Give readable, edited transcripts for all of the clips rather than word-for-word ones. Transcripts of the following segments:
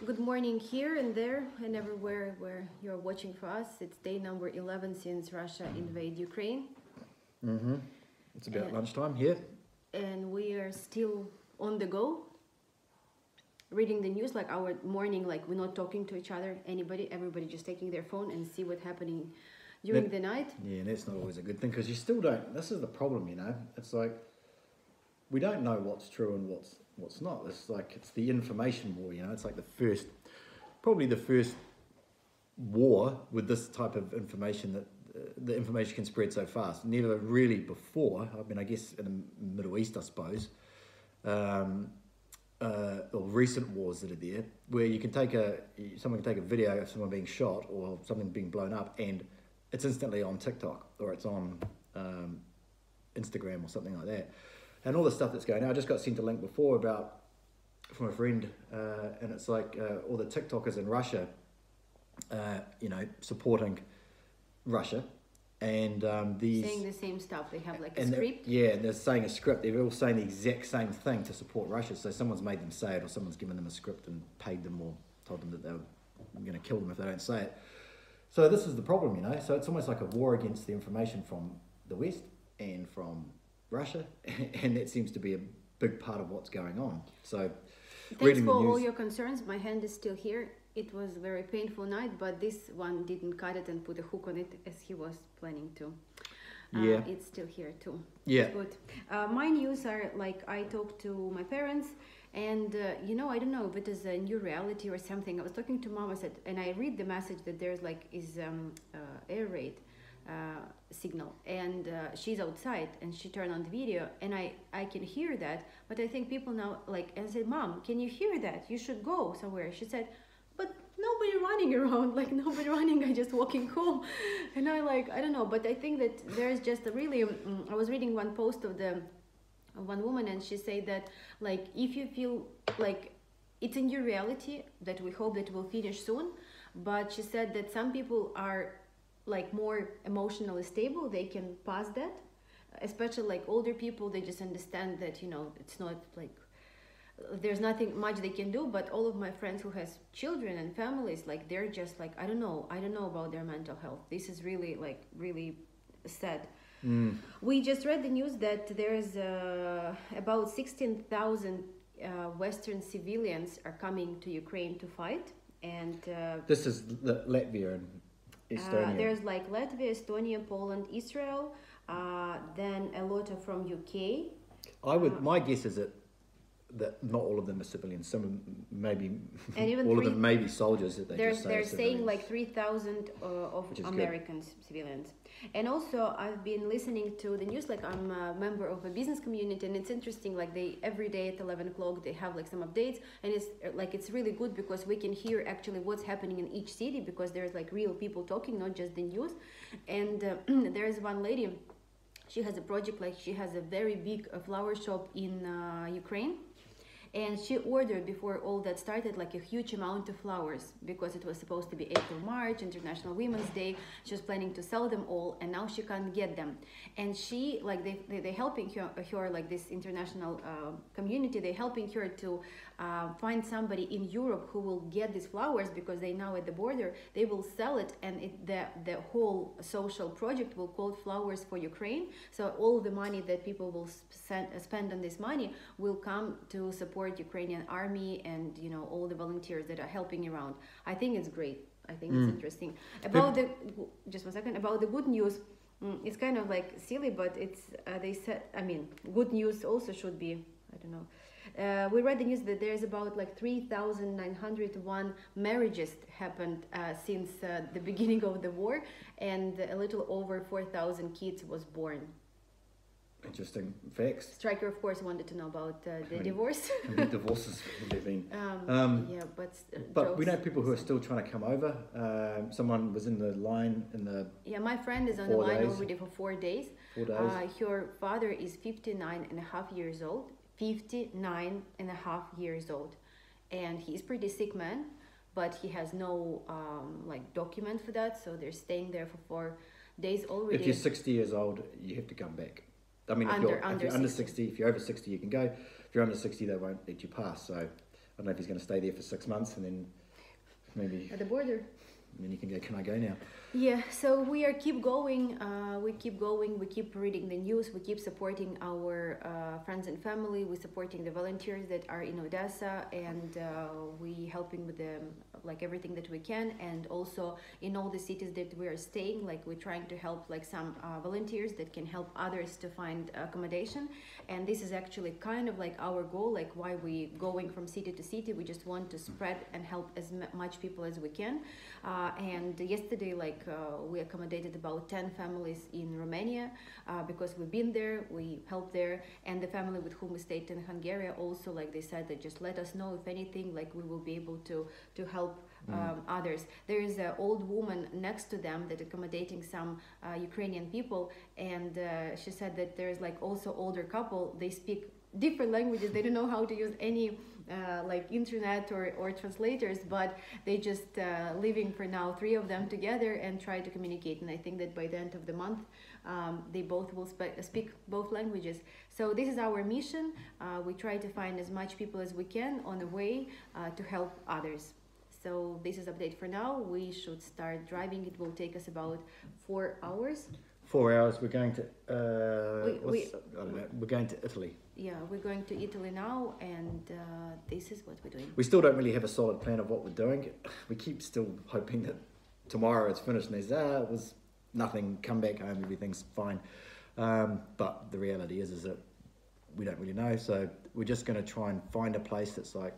Good morning here and there and everywhere where you're watching for us. It's day number 11 since Russia invaded Ukraine. It's about lunchtime here. And we are still on the go, reading the news like our morning, like we're not talking to each other, everybody just taking their phone and see what's happening during the night. Yeah, and that's not always a good thing because you still don't, this is the problem, you know. It's like, we don't know what's true and what's not. It's like, it's the information war, you know. It's like probably the first war with this type of information that the information can spread so fast. Never really before, I mean, I guess in the Middle East, I suppose, or recent wars that are there, where you can someone can take a video of someone being shot or something being blown up and it's instantly on TikTok or it's on Instagram or something like that. And all the stuff that's going on. I just got sent a link before from a friend, and it's like all the TikTokers in Russia, supporting Russia, and saying the same stuff. They have like a script. And they're saying a script. They're all saying the exact same thing to support Russia. So someone's made them say it, or someone's given them a script and paid them or told them that they were going to kill them if they don't say it. So this is the problem, you know. So it's almost like a war against the information from the West and from Russia, and that seems to be a big part of what's going on. So thanks for all your concerns. My hand is still here. It was a very painful night, but this one didn't cut it and put a hook on it as he was planning to. It's still here too. Yeah. Good. My news are like, I talked to my parents and I don't know if it is a new reality or something. I was talking to mom, I said, and I read the message that there's like air raid signal, and she's outside and she turned on the video and I can hear that, but I think people now and I said, Mom, can you hear that? You should go somewhere. She said, but nobody running around, like nobody running, I just walking home. And I don't know, but I think that there's just a really I was reading one post of one woman, and she said that like if you feel like it's a new reality that we hope that will finish soon, but she said that some people are like more emotionally stable, they can pass that, especially like older people. They just understand that it's not like there's nothing much they can do. But all of my friends who has children and families, like they're just like I don't know about their mental health. This is really really sad. We just read the news that there's about 16,000 Western civilians are coming to Ukraine to fight, and this is Latvia and Estonia. There's like Latvia, Estonia, Poland, Israel, then a lot are from UK. My guess is that not all of them are civilians. Some maybe, and even all of them may be soldiers. That they're saying like 3,000 of Americans, civilians. And also I've been listening to the news, like I'm a member of a business community, and it's interesting, like they every day at 11 o'clock they have like some updates, and it's really good because we can hear actually what's happening in each city, because there's like real people talking, not just the news. And there's one lady, she has a project, like she has a very big flower shop in Ukraine. And she ordered, before all that started, like a huge amount of flowers, because it was supposed to be April, March, International Women's Day. She was planning to sell them all, and now she can't get them. And she, like, they're helping her, like this international community, they're helping her to find somebody in Europe who will get these flowers, because they now at the border, they will sell it, and the whole social project will call Flowers for Ukraine. So all the money that people will spend on this money will come to support Ukrainian army and all the volunteers that are helping around. I think it's great. I think it's interesting. About just one second, about the good news, it's kind of like silly, but it's they said, I mean, good news also should be, I don't know. We read the news that there's about like 3,901 marriages happened since the beginning of the war, and a little over 4,000 kids was born. Interesting facts. Striker, of course, wanted to know about the divorce. How many divorces have there been? But we know people who are still trying to come over. Someone was in the line in the... Yeah, my friend is on the line already for 4 days. 4 days. Her father is 59 and a half years old. 59 and a half years old. And he's pretty sick man, but he has no document for that. So they're staying there for 4 days already. If you're 60 years old, you have to come back. I mean, if you're under 60, if you're over 60, you can go. If you're under 60, they won't let you pass. So don't know if he's going to stay there for 6 months and then maybe at the border. And then you can go, can I go now? Yeah, so we keep going, we keep reading the news, we keep supporting our friends and family, we're supporting the volunteers that are in Odessa, and we helping with them like everything that we can, and also in all the cities that we are staying, like we're trying to help like some volunteers that can help others to find accommodation. And this is actually kind of like our goal, like why we going from city to city. We just want to spread and help as much people as we can. And yesterday, we accommodated about 10 families in Romania because we've been there, we helped there, and the family with whom we stayed in Hungary also, like they said, that just let us know if anything, like we will be able to help others. There is an old woman next to them that accommodating some Ukrainian people, and she said that there's like also older couple, they speak different languages, they don't know how to use any like internet or translators, but they just living for now, 3 of them together, and try to communicate. And I think that by the end of the month they both will speak both languages. So this is our mission. We try to find as much people as we can on the way to help others. So this is update for now. We should start driving. It will take us about 4 hours. 4 hours. We're going to I don't know, we're going to Italy. Yeah, we're going to Italy now, and this is what we're doing. We still don't really have a solid plan of what we're doing. We keep still hoping that tomorrow it's finished and they say, it was nothing, come back home, everything's fine. But the reality is that we don't really know. So we're just going to try and find a place that's like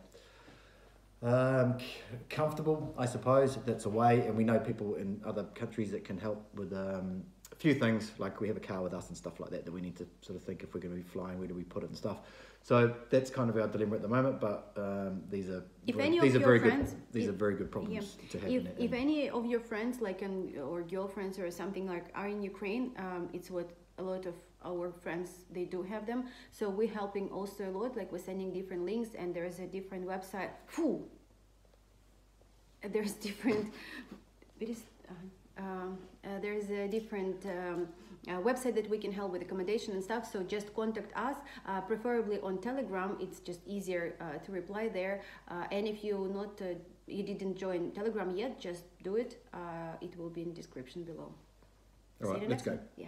comfortable, I suppose, that's away. And we know people in other countries that can help with a few things, like we have a car with us and stuff like that we need to sort of think if we're going to be flying, where do we put it and stuff. So that's kind of our dilemma at the moment, but these are very good problems to have. If any of your friends or girlfriends or something like are in Ukraine, it's what a lot of our friends, they do have them. So we're helping also a lot, like we're sending different links, and there's a different website. There's different there's a different website that we can help with accommodation and stuff, so just contact us, preferably on Telegram. It's just easier to reply there, and if you didn't join Telegram yet, just do it. It will be in the description below. All right, let's go. Yeah.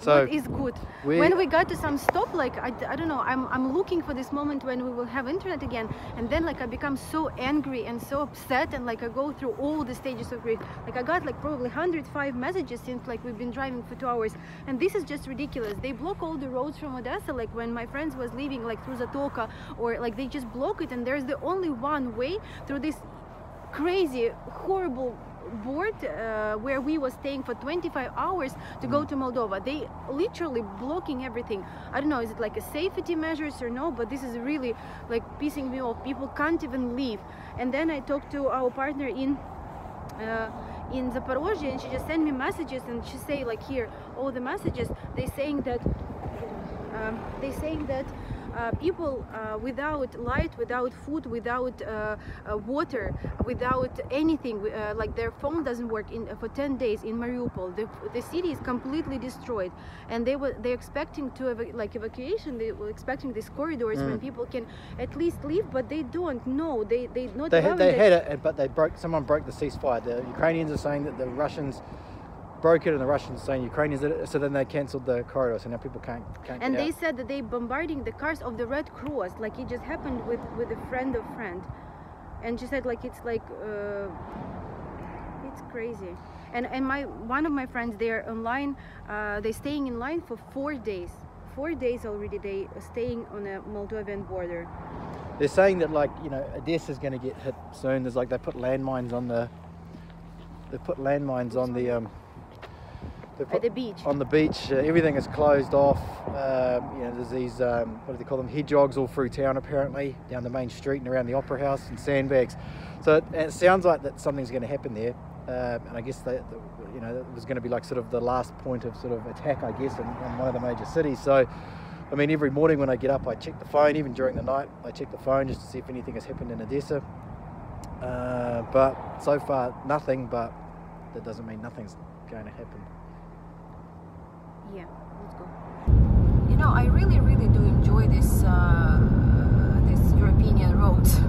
What is good? When we got to some stop, like I don't know, I'm looking for this moment when we will have internet again, and then like I become so angry and so upset, and like I go through all the stages of grief. Like I got like probably 105 messages since like we've been driving for 2 hours, and this is just ridiculous. They block all the roads from Odessa, like when my friends was leaving like through Zatoka, or like they just block it, and there's the only one way through this crazy, horrible board where we were staying for 25 hours to go to Moldova. They literally blocking everything. I don't know, is it like a safety measures or no, but this is really like pissing me off. People can't even leave. And then I talked to our partner in Zaporozhye, and she just sent me messages, and she say like here all the messages, they saying that people without light, without food, without water, without anything, like their phone doesn't work for 10 days in Mariupol. The city is completely destroyed, and they're expecting to evacuation. They were expecting these corridors when people can at least leave, but they don't. No, they had it, but someone broke the ceasefire. The Ukrainians are saying that the Russians broke it, and the Russians saying Ukrainians did it, so then they cancelled the corridor, so now people can't and get they out. said that they bombarding the cars of the Red Cross, like it just happened with a friend of friend, and she said like it's like it's crazy. And one of my friends, they're online, they staying in line for 4 days. 4 days already they staying on a Moldovan border. They're saying that Odessa's going to get hit soon. There's like they put landmines on the At the beach. On the beach, everything is closed off. You know, there's these, what do they call them, hedgehogs all through town apparently, down the main street and around the Opera House, and sandbags. So it sounds like that something's going to happen there. And I guess you know, it was going to be like sort of the last point of sort of attack, I guess, in one of the major cities. So, I mean, every morning when I get up, I check the phone. Even during the night, I check the phone just to see if anything has happened in Odessa. But so far, nothing. But that doesn't mean nothing's going to happen. Yeah, let's go. You know, I really do enjoy this European roads.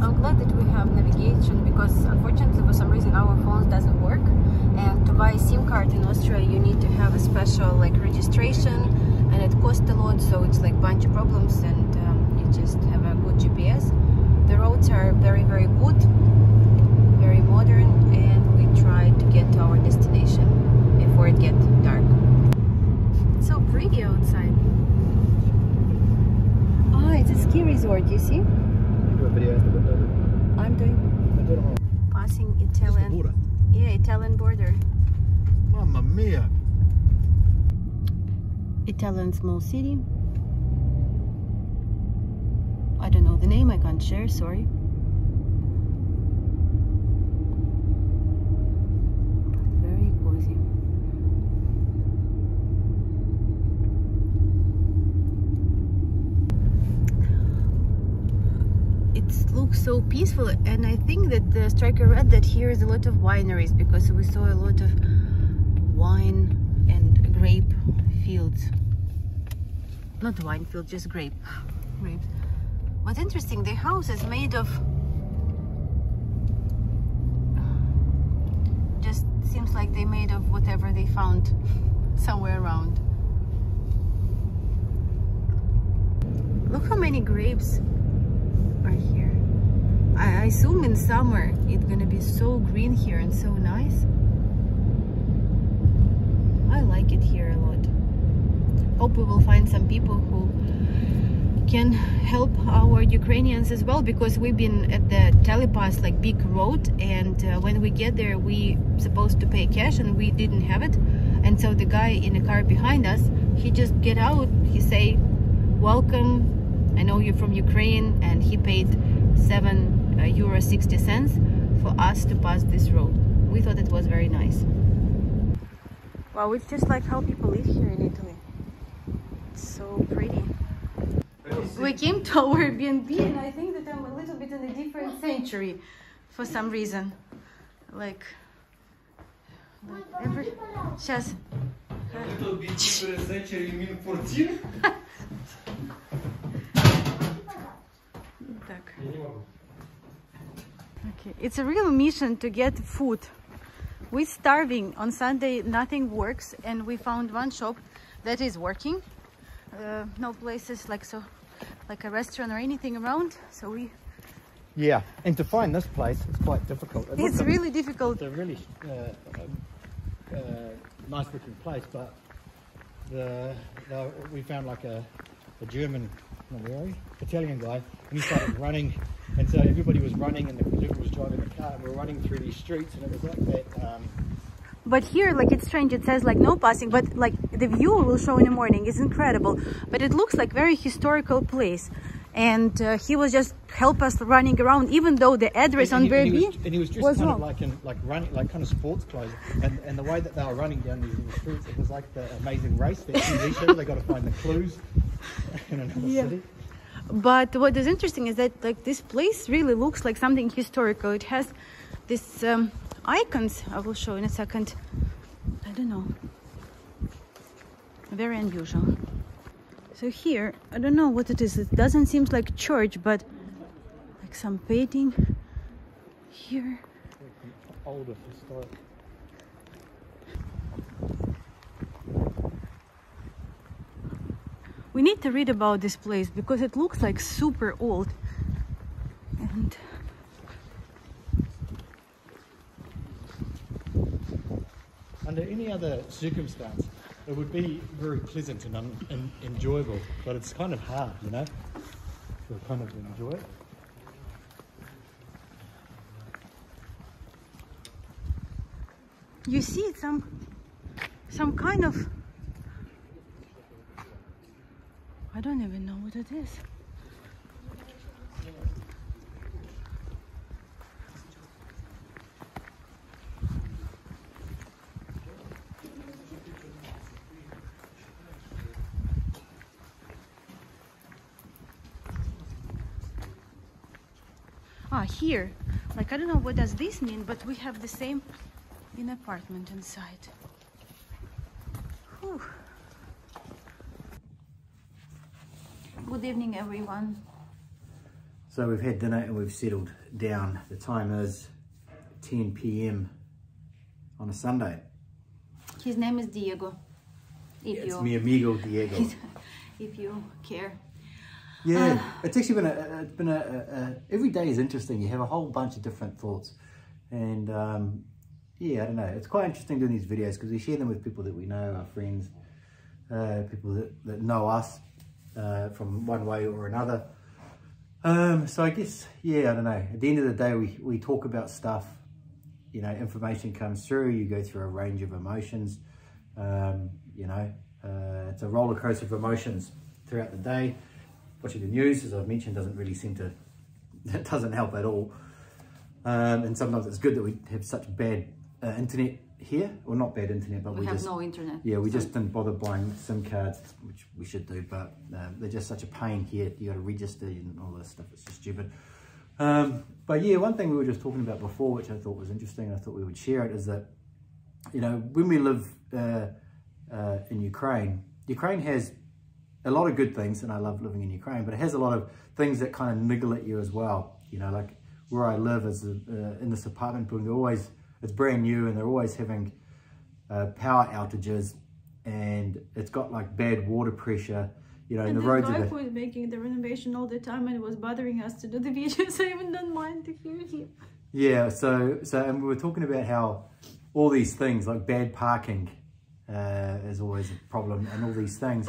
I'm glad that we have navigation, because unfortunately for some reason our phones doesn't work, and to buy a SIM card in Austria you need to have a special like registration, and it costs a lot, so it's like a bunch of problems, and you just have a good GPS. The roads are very good, very modern, and we try to get to our destination before it gets dark. It's so pretty outside. Oh, it's a ski resort, you see? Do a video at the window. I'm doing passing Italian. Border. Yeah, Italian border. Mamma mia! Italian small city. I don't know the name, I can't share, sorry. Very cozy. It looks so peaceful, and I think that the striker read that here is a lot of wineries, because we saw a lot of wine and grape fields. Not wine fields, just grapes. What's interesting, the house is made of, just seems like they made of whatever they found somewhere around. Look how many grapes are here. I assume in summer it's gonna be so green here and so nice. I like it here a lot. Hope we will find some people who can help our Ukrainians as well, because we've been at the telepass, like big road, and when we get there we supposed to pay cash and we didn't have it, and so the guy in the car behind us, he just get out, he say, welcome, I know you're from Ukraine, and he paid €7.60 for us to pass this road. We thought it was very nice. Wow, it's just like how people live here in Italy. It's so pretty. We came to our Airbnb, and I think that I'm a little bit in a different century for some reason. Like every... Сейчас. Okay, it's a real mission to get food. We're starving. On Sunday nothing works, and we found one shop that is working. No places like a restaurant or anything around, so we... Yeah, and to find this place, it's quite difficult. It's really difficult. It's a really nice looking place, but we found like a German, Italian guy, and he started running, and so everybody was running, and the conductor was driving the car, and we were running through these streets, and it was like that. But here, like, it's strange, it says like no passing, but like the view will show in the morning is incredible, but it looks like very historical place, and he was just help us running around, even though the address on Airbnb and he was dressed kind of like in running, like kind of sports clothes, and the way that they were running down these little streets, it was like the Amazing Race, that TV show. They got to find the clues in another city. But what is interesting is that like this place really looks like something historical. It has this icons, I will show in a second. I don't know, very unusual. So here, I don't know what it is. It doesn't seem like church, but like some painting here. Older, historic. We need to read about this place because it looks like super old. And under any other circumstance, it would be very pleasant and enjoyable, but it's kind of hard, you know, to kind of enjoy it. you see some some kind of, I don't even know what it is. Ah, here, like I don't know what does this mean, but we have the same in apartment inside. Whew. Good evening, everyone. So we've had dinner and we've settled down. The time is 10 p.m. on a Sunday. His name is Diego. It's mi amigo Diego. If you care. Yeah, it's actually been every day is interesting. You have a whole bunch of different thoughts, and yeah, I don't know. It's quite interesting doing these videos because we share them with people that we know, our friends, people that know us from one way or another. So I guess, yeah, I don't know. At the end of the day, we talk about stuff. You know, information comes through. You go through a range of emotions. You know, it's a roller coaster of emotions throughout the day. Watching the news, as I've mentioned, doesn't really seem to, it doesn't help at all. And sometimes it's good that we have such bad internet here, or not bad internet, but we have just, no internet. Yeah, we just didn't bother buying SIM cards, which we should do, but they're just such a pain here. You got to register and all this stuff. It's just stupid. But yeah, one thing we were just talking about before, which I thought was interesting, and I thought we would share it, is that, you know, when we live in Ukraine, Ukraine has a lot of good things, and I love living in Ukraine, but it has a lot of things that kind of niggle at you as well. You know, like where I live is in this apartment building, it's brand new, and they're always having power outages, and it's got like bad water pressure, you know, and the roads are... And the guy was making the renovation all the time, and it was bothering us to do the videos. I even don't mind to hear him. Yeah, so and we were talking about how all these things, like bad parking is always a problem, and all these things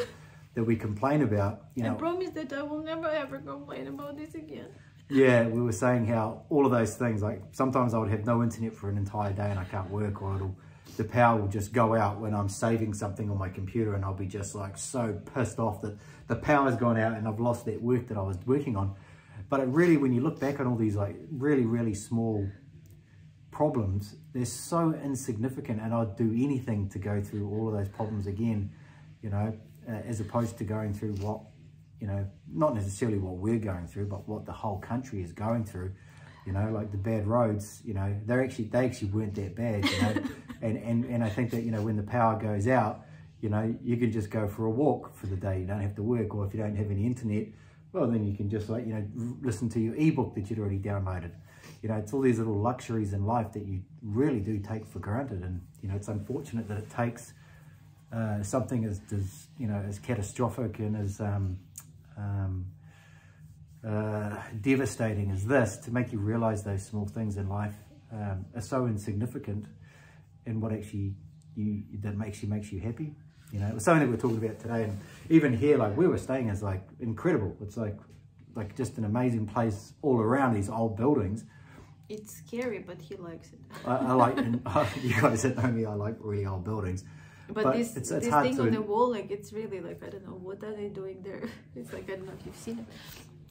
that we complain about, you know. I promise that I will never ever complain about this again. Yeah, we were saying how all of those things, like sometimes I would have no internet for an entire day and I can't work, or the power will just go out when I'm saving something on my computer, and I'll be just like so pissed off that the power's gone out and I've lost that work that I was working on. But it really, when you look back on all these like really, really small problems, they're so insignificant, and I'd do anything to go through all of those problems again, you know, as opposed to going through what, you know, not necessarily what we're going through, but what the whole country is going through. You know, like the bad roads, you know, they actually weren't that bad, you know. and I think that, you know, when the power goes out, you know, you can just go for a walk for the day. You don't have to work, or if you don't have any internet, well, then you can just, like, you know, listen to your ebook that you'd already downloaded. You know, it's all these little luxuries in life that you really do take for granted. And, you know, it's unfortunate that it takes something as you know, as catastrophic and as devastating as this to make you realize those small things in life are so insignificant, and what actually makes you happy. You know, it was something that we're talking about today, and even here, like where we're staying is like incredible. It's like just an amazing place all around these old buildings. It's scary, but he likes it. I like, you guys that know me, I like really old buildings. But this thing on the wall, like, it's really like, I don't know, what are they doing there? It's like, I don't know if you've seen it.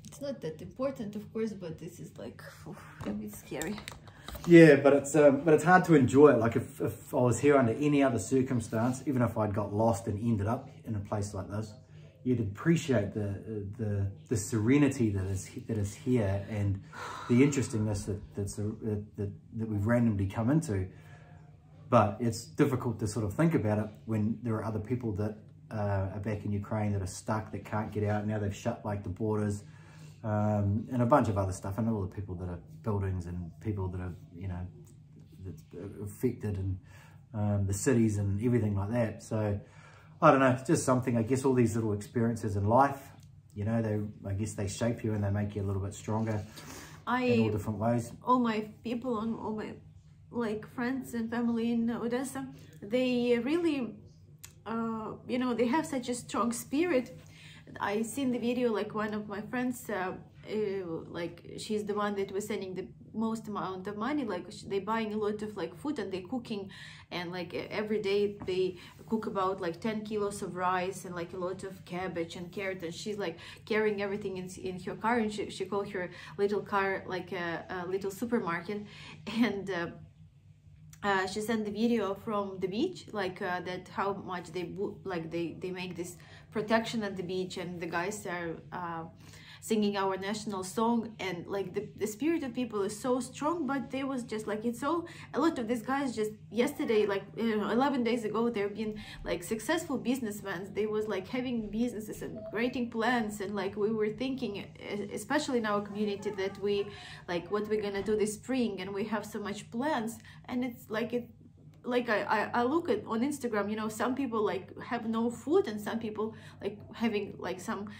It's not that important, of course, but this is like, a bit scary. Yeah, but it's hard to enjoy it. Like if I was here under any other circumstance, even if I'd got lost and ended up in a place like this, you'd appreciate the serenity that is here, and the interestingness that we've randomly come into. But it's difficult to sort of think about it when there are other people that are back in Ukraine that are stuck, that can't get out. Now they've shut like the borders, and a bunch of other stuff. And all the people that are buildings and people that are, you know, that's affected, and the cities and everything like that. So I don't know, it's just something, I guess all these little experiences in life, you know, I guess they shape you and they make you a little bit stronger in all different ways. All my people and all my like friends and family in Odessa, they really, you know, they have such a strong spirit. I seen the video, like one of my friends, like she's the one that was sending most amount of money. Like they buying a lot of like food and they cooking, and like every day they cook about like 10 kilos of rice and like a lot of cabbage and carrot, and she's like carrying everything in her car, and she called her little car like a little supermarket. And she sent the video from the beach, like that how much they make this protection at the beach, and the guys are singing our national song, and like the spirit of people is so strong. But there was just like, it's so, a lot of these guys just yesterday, like 11 days ago, they've been like successful businessmen. They was like having businesses and creating plans, and like we were thinking, especially in our community, that we like what we're gonna do this spring, and we have so much plans. And it's like I look at on Instagram, you know, some people like have no food, and some people like having like some,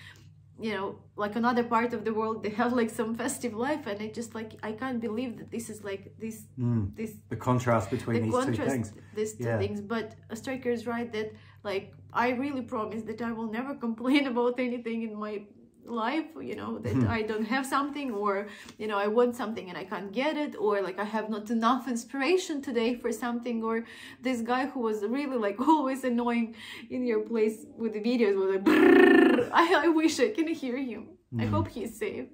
you know, like another part of the world, they have like some festive life. And it just like, I can't believe that this is like this the contrast between these two things. These two things. But Striker is right that like I really promise that I will never complain about anything in my life, you know, that I don't have something, or you know, I want something and I can't get it, or like I have not enough inspiration today for something, or this guy who was really like always annoying in your place with the videos was like I wish I can hear him. I hope he's safe.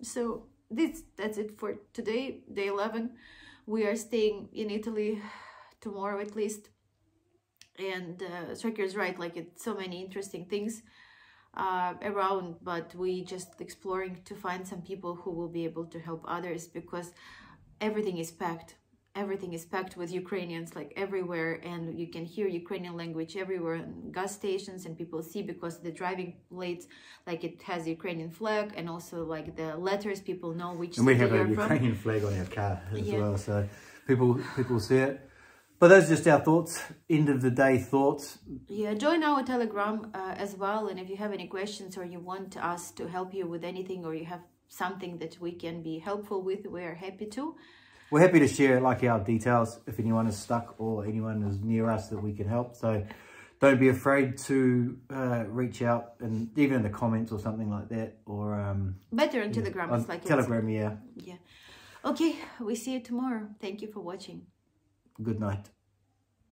So that's it for today, day 11. We are staying in Italy tomorrow at least, and Striker is right, like it's so many interesting things around, but we just exploring to find some people who will be able to help others, because everything is packed with Ukrainians like everywhere, and you can hear Ukrainian language everywhere in gas stations, and people see, because the driving plates, like it has the Ukrainian flag, and also like the letters, people know which and we have a Ukrainian flag on our car as well, so people see it. But those are just our thoughts, end of the day thoughts. Yeah, join our Telegram as well. And if you have any questions, or you want us to help you with anything, or you have something that we can be helpful with, we're happy to. We're happy to share like our details if anyone is stuck or anyone is near us that we can help. So don't be afraid to reach out, and even in the comments or something like that. Or better on Telegram. It's like Telegram, yeah. Okay, we see you tomorrow. Thank you for watching. Good night.